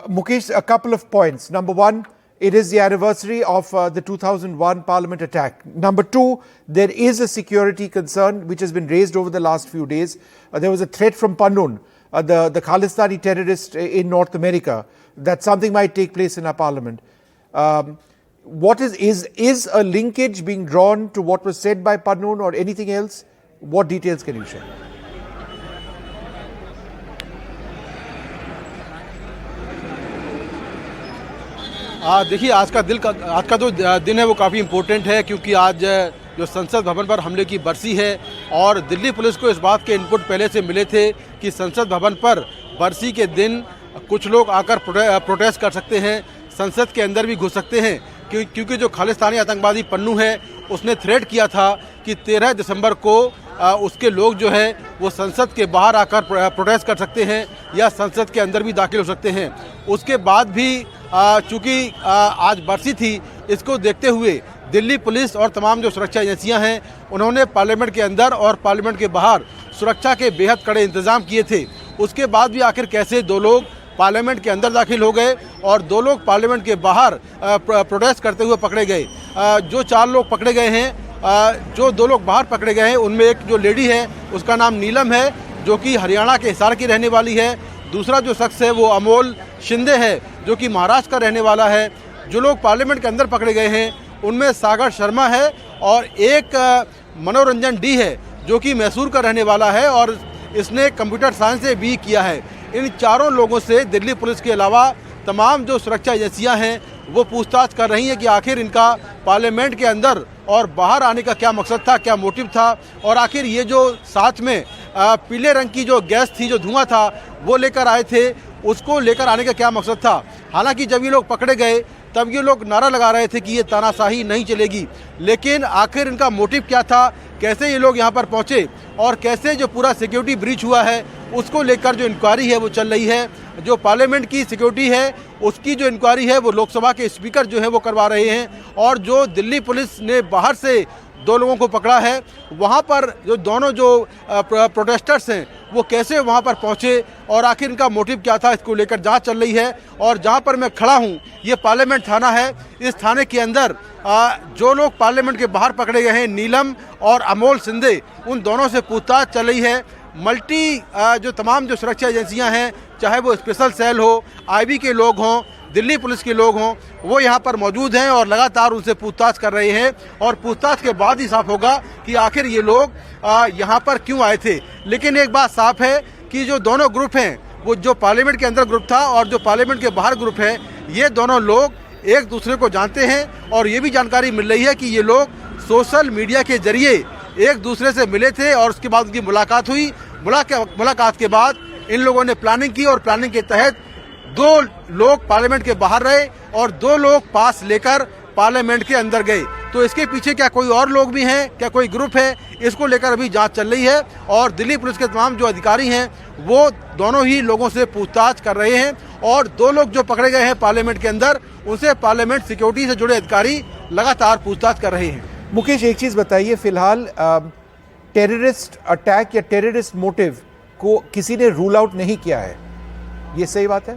Mukesh, a couple of points. Number one, it is the anniversary of the 2001 Parliament attack. Number two, there is a security concern which has been raised over the last few days. There was a threat from Pannun, the Khalistani terrorist in North America, that something might take place in our Parliament. What is a linkage being drawn to what was said by Pannun or anything else? What details can you share? देखिए, आज का जो दिन है वो काफ़ी important है, क्योंकि आज जो संसद भवन पर हमले की बरसी है और दिल्ली पुलिस को इस बात के इनपुट पहले से मिले थे कि संसद भवन पर बरसी के दिन कुछ लोग आकर प्रोटेस्ट कर सकते हैं, संसद के अंदर भी घुस सकते हैं, क्योंकि जो खालिस्तानी आतंकवादी पन्नू है उसने थ्रेट किया था कि 13 दिसंबर को उसके लोग जो है वो संसद के बाहर आकर प्रोटेस्ट कर सकते हैं या संसद के अंदर भी दाखिल हो सकते हैं। उसके बाद भी चूँकि आज बरसी थी, इसको देखते हुए दिल्ली पुलिस और तमाम जो सुरक्षा एजेंसियां हैं उन्होंने पार्लियामेंट के अंदर और पार्लियामेंट के बाहर सुरक्षा के बेहद कड़े इंतजाम किए थे। उसके बाद भी आखिर कैसे दो लोग पार्लियामेंट के अंदर दाखिल हो गए और दो लोग पार्लियामेंट के बाहर प्रोटेस्ट करते हुए पकड़े गए। जो 4 लोग पकड़े गए हैं, जो 2 लोग बाहर पकड़े गए हैं, उनमें एक जो लेडी है उसका नाम नीलम है, जो कि हरियाणा के हिसार की रहने वाली है। दूसरा जो शख्स है वो अमोल शिंदे है, जो कि महाराष्ट्र का रहने वाला है। जो लोग पार्लियामेंट के अंदर पकड़े गए हैं उनमें सागर शर्मा है और एक मनोरंजन डी है, जो कि मैसूर का रहने वाला है और इसने कंप्यूटर साइंस से BE किया है। इन 4 लोगों से दिल्ली पुलिस के अलावा तमाम जो सुरक्षा एजेंसियां हैं वो पूछताछ कर रही हैं कि आखिर इनका पार्लियामेंट के अंदर और बाहर आने का क्या मकसद था, क्या मोटिव था, और आखिर ये जो साथ में पीले रंग की जो गैस थी, जो धुआं था, वो लेकर आए थे, उसको लेकर आने का क्या मकसद था। हालांकि जब ये लोग पकड़े गए तब ये लोग नारा लगा रहे थे कि ये तानाशाही नहीं चलेगी, लेकिन आखिर इनका मोटिव क्या था, कैसे ये लोग यहाँ पर पहुँचे और कैसे जो पूरा सिक्योरिटी ब्रीच हुआ है उसको लेकर जो इंक्वायरी है वो चल रही है। जो पार्लियामेंट की सिक्योरिटी है उसकी जो इंक्वायरी है वो लोकसभा के स्पीकर जो है वो करवा रहे हैं, और जो दिल्ली पुलिस ने बाहर से 2 लोगों को पकड़ा है, वहाँ पर जो दोनों जो प्रोटेस्टर्स हैं वो कैसे वहाँ पर पहुँचे और आखिर इनका मोटिव क्या था, इसको लेकर जांच चल रही है। और जहाँ पर मैं खड़ा हूँ ये पार्लियामेंट थाना है। इस थाने के अंदर जो लोग पार्लियामेंट के बाहर पकड़े गए हैं, नीलम और अमोल शिंदे, उन दोनों से पूछताछ चल रही है। जो तमाम जो सुरक्षा एजेंसियां हैं, चाहे वो स्पेशल सेल हो, IB के लोग हों, दिल्ली पुलिस के लोग हों, वो यहाँ पर मौजूद हैं और लगातार उनसे पूछताछ कर रहे हैं और पूछताछ के बाद ही साफ होगा कि आखिर ये लोग यहाँ पर क्यों आए थे। लेकिन एक बात साफ है कि जो दोनों ग्रुप हैं, वो जो पार्लियामेंट के अंदर ग्रुप था और जो पार्लियामेंट के बाहर ग्रुप है, ये दोनों लोग एक दूसरे को जानते हैं और ये भी जानकारी मिल रही है कि ये लोग सोशल मीडिया के जरिए एक दूसरे से मिले थे और उसके बाद उनकी मुलाकात हुई। मुलाकात के बाद इन लोगों ने प्लानिंग की और प्लानिंग के तहत 2 लोग पार्लियामेंट के बाहर रहे और 2 लोग पास लेकर पार्लियामेंट के अंदर गए। तो इसके पीछे क्या कोई और लोग भी हैं, क्या कोई ग्रुप है, इसको लेकर अभी जांच चल रही है और दिल्ली पुलिस के तमाम जो अधिकारी हैं वो दोनों ही लोगों से पूछताछ कर रहे हैं और 2 लोग जो पकड़े गए हैं पार्लियामेंट के अंदर, उनसे पार्लियामेंट सिक्योरिटी से जुड़े अधिकारी लगातार पूछताछ कर रहे हैं। मुकेश, एक चीज बताइए, फिलहाल टेररिस्ट अटैक या टेररिस्ट मोटिव को किसी ने रूल आउट नहीं किया है, ये सही बात है?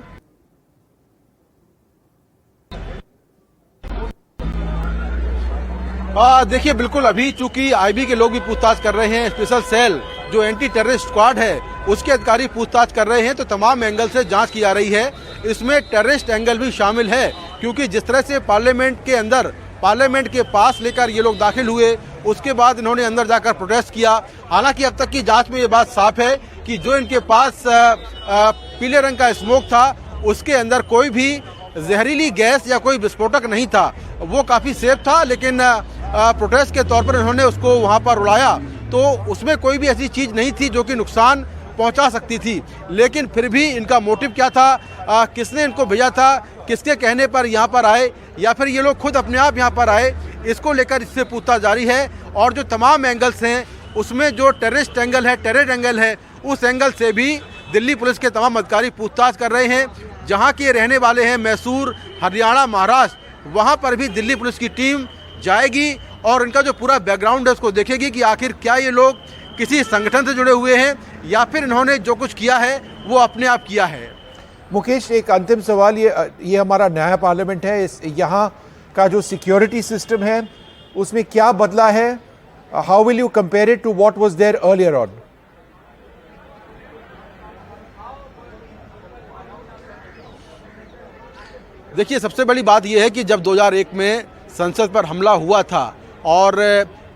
देखिए, बिल्कुल, अभी चूंकि IB के लोग भी पूछताछ कर रहे हैं, स्पेशल सेल जो एंटी टेररिस्ट स्क्वाड है उसके अधिकारी पूछताछ कर रहे हैं, तो तमाम एंगल से जांच की जा रही है। इसमें टेररिस्ट एंगल भी शामिल है, क्योंकि जिस तरह से पार्लियामेंट के अंदर, पार्लियामेंट के पास लेकर ये लोग दाखिल हुए, उसके बाद इन्होंने अंदर जाकर प्रोटेस्ट किया। हालांकि अब तक की जांच में ये बात साफ है कि जो इनके पास पीले रंग का स्मोक था उसके अंदर कोई भी जहरीली गैस या कोई विस्फोटक नहीं था, वो काफ़ी सेफ था, लेकिन प्रोटेस्ट के तौर पर इन्होंने उसको वहाँ पर उड़ाया, तो उसमें कोई भी ऐसी चीज़ नहीं थी जो कि नुकसान पहुंचा सकती थी। लेकिन फिर भी इनका मोटिव क्या था, किसने इनको भेजा था, किसके कहने पर यहाँ पर आए, या फिर ये लोग खुद अपने आप यहाँ पर आए, इसको लेकर इससे पूछताछ जारी है। और जो तमाम एंगल्स हैं उसमें जो टेररिस्ट एंगल है, टेरर एंगल है, उस एंगल से भी दिल्ली पुलिस के तमाम अधिकारी पूछताछ कर रहे हैं। जहाँ के रहने वाले हैं मैसूर, हरियाणा, महाराष्ट्र, वहाँ पर भी दिल्ली पुलिस की टीम जाएगी और इनका जो पूरा बैकग्राउंड है उसको देखेगी कि आखिर क्या ये लोग किसी संगठन से जुड़े हुए हैं या फिर इन्होंने जो कुछ किया है वो अपने आप किया है। मुकेश, एक अंतिम सवाल, ये हमारा नया पार्लियामेंट है, यहाँ का जो सिक्योरिटी सिस्टम है उसमें क्या बदला है? How will you compare it to what was there earlier on? देखिए, सबसे बड़ी बात यह है कि जब 2001 में संसद पर हमला हुआ था और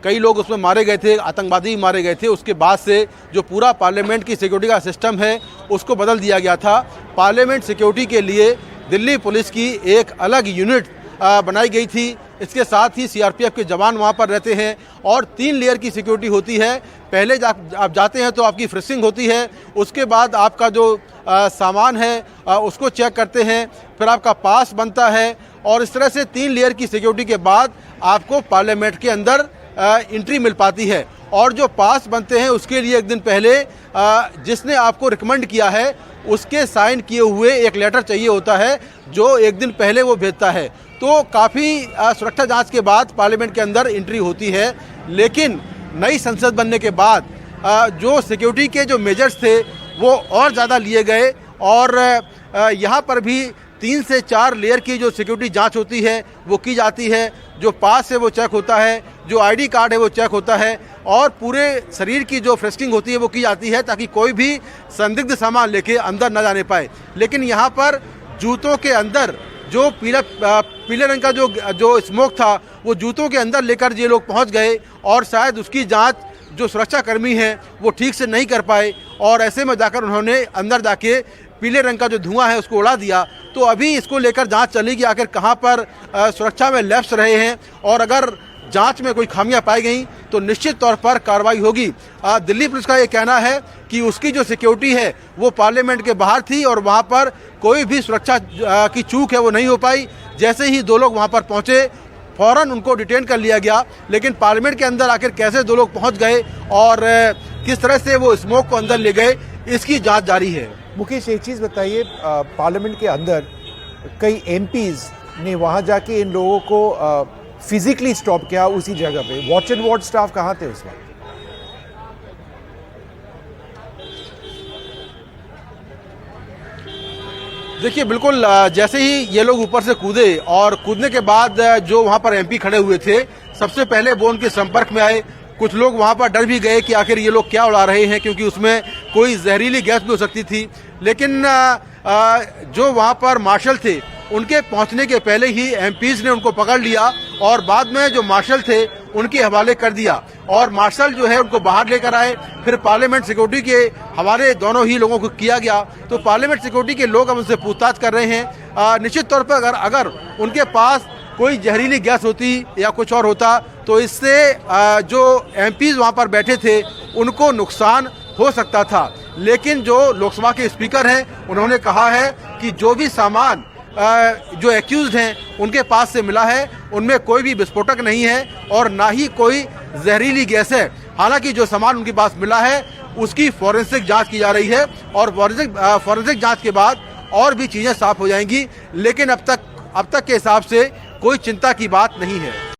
कई लोग उसमें मारे गए थे, आतंकवादी मारे गए थे, उसके बाद से जो पूरा पार्लियामेंट की सिक्योरिटी का सिस्टम है उसको बदल दिया गया था। पार्लियामेंट सिक्योरिटी के लिए दिल्ली पुलिस की एक अलग यूनिट बनाई गई थी। इसके साथ ही सीआरपीएफ के जवान वहाँ पर रहते हैं और 3 लेयर की सिक्योरिटी होती है। पहले आप जाते हैं तो आपकी फ्रिसिंग होती है, उसके बाद आपका जो सामान है उसको चेक करते हैं, फिर आपका पास बनता है और इस तरह से 3 लेयर की सिक्योरिटी के बाद आपको पार्लियामेंट के अंदर एंट्री मिल पाती है। और जो पास बनते हैं उसके लिए एक दिन पहले जिसने आपको रिकमेंड किया है उसके साइन किए हुए एक लेटर चाहिए होता है जो एक दिन पहले वो भेजता है। तो काफ़ी सुरक्षा जांच के बाद पार्लियामेंट के अंदर एंट्री होती है। लेकिन नई संसद बनने के बाद जो सिक्योरिटी के जो मेजर्स थे वो और ज़्यादा लिए गए और यहाँ पर भी 3 से 4 लेयर की जो सिक्योरिटी जांच होती है वो की जाती है। जो पास है वो चेक होता है, जो आईडी कार्ड है वो चेक होता है और पूरे शरीर की जो फ्रिस्किंग होती है वो की जाती है ताकि कोई भी संदिग्ध सामान लेके अंदर न जाने पाए। लेकिन यहाँ पर जूतों के अंदर जो पीले रंग का जो स्मोक था वो जूतों के अंदर लेकर ये लोग पहुँच गए और शायद उसकी जाँच जो सुरक्षा कर्मी हैं वो ठीक से नहीं कर पाए और ऐसे में जाकर उन्होंने अंदर जाके पीले रंग का जो धुआं है उसको उड़ा दिया। तो अभी इसको लेकर जांच चलेगी आखिर कहां पर सुरक्षा में लैप्स रहे हैं और अगर जांच में कोई खामियां पाई गई तो निश्चित तौर पर कार्रवाई होगी। दिल्ली पुलिस का ये कहना है कि उसकी जो सिक्योरिटी है वो पार्लियामेंट के बाहर थी और वहां पर कोई भी सुरक्षा की चूक है वो नहीं हो पाई। जैसे ही 2 लोग वहां पर पहुंचे फौरन उनको डिटेन कर लिया गया। लेकिन पार्लियामेंट के अंदर आखिर कैसे 2 लोग पहुंच गए और किस तरह से वो स्मोक को अंदर ले गए इसकी जांच जारी है। मुकेश, एक चीज़ बताइए, पार्लियामेंट के अंदर कई एमपीज ने वहाँ जाके इन लोगों को फिजिकली स्टॉप किया उसी जगह पे। वॉच एंड वार्ड स्टाफ कहाँ थे उस वक्त? देखिए, बिल्कुल जैसे ही ये लोग ऊपर से कूदे और कूदने के बाद जो वहाँ पर एमपी खड़े हुए थे सबसे पहले वो उनके संपर्क में आए। कुछ लोग वहाँ पर डर भी गए कि आखिर ये लोग क्या उड़ा रहे हैं क्योंकि उसमें कोई जहरीली गैस भी हो सकती थी। लेकिन जो वहाँ पर मार्शल थे उनके पहुँचने के पहले ही एमपीज ने उनको पकड़ लिया और बाद में जो मार्शल थे उनके हवाले कर दिया और मार्शल जो है उनको बाहर लेकर आए। फिर पार्लियामेंट सिक्योरिटी के हवाले दोनों ही लोगों को किया गया। तो पार्लियामेंट सिक्योरिटी के लोग अब उनसे पूछताछ कर रहे हैं। निश्चित तौर पर अगर उनके पास कोई जहरीली गैस होती या कुछ और होता तो इससे जो एमपीज वहाँ पर बैठे थे उनको नुकसान हो सकता था। लेकिन जो लोकसभा के स्पीकर हैं उन्होंने कहा है कि जो भी सामान जो एक्यूज्ड हैं उनके पास से मिला है उनमें कोई भी विस्फोटक नहीं है और ना ही कोई जहरीली गैस है। हालांकि जो सामान उनके पास मिला है उसकी फॉरेंसिक जांच की जा रही है और फॉरेंसिक जांच के बाद और भी चीज़ें साफ हो जाएंगी। लेकिन अब तक के हिसाब से कोई चिंता की बात नहीं है।